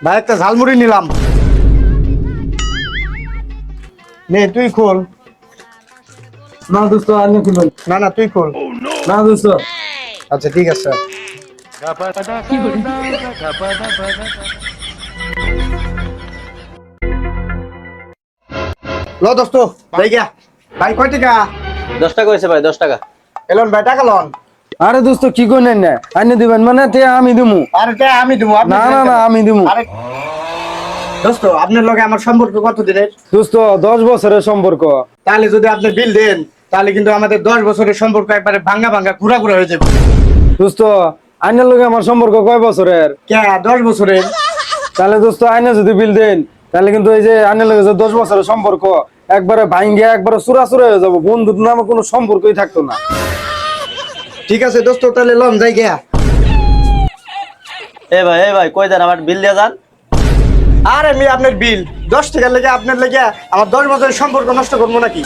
ভাই একটা ঝালমুড়ি নিলাম। নে তুই খোল। না দোস্ত আমি খুলবেন। না না তুই খোল। না দোস্ত। আচ্ছা ঠিক আছে। লো দোস্ত ভাই গিয়া ভাই কয় টাকা? 10 টাকা হয়েছে ভাই, 10 টাকা। এলন ভাই টাকা লন। আরে দোস্ত কি কইলেন না আইনে দিবেন মানে তে আমি দিমু। আরে তে আমি দেবো। না না না আমি দিমু। আরে দোস্ত আপনার লগে আমার সম্পর্ক কত দিনের? দোস্ত 10 বছরের সম্পর্ক। তাহলে যদি আপনি বিল দেন তাহলে কিন্তু আমাদের 10 বছরের সম্পর্ক একবারে ভাঙ্গা ভাঙ্গা ঘুরা ঘুরা হয়ে যাবে। দোস্ত আইনের লগে আমার সম্পর্ক কয় বছরের? কে 10 বছরের? তাহলে দোস্ত আইনে যদি বিল দেন তাহলে কিন্তু এই যে আইনের লগে যে 10 বছরের সম্পর্ক একবারে ভাঙ্গিয়া একবারে চুরাচুরা হয়ে যাবো, বন্ধুর নামে কোনো সম্পর্কই থাকতো না। ঠিক আছে দোস্ত তাহলে লন যাই গিয়া। এ ভাই কই দেন আমার বিল দিয়ে যান। আরে আমি আপনার বিল 10 টাকা লেগে আপনার লেগে আমার 10 বছরের সম্পর্ক নষ্ট করবো নাকি?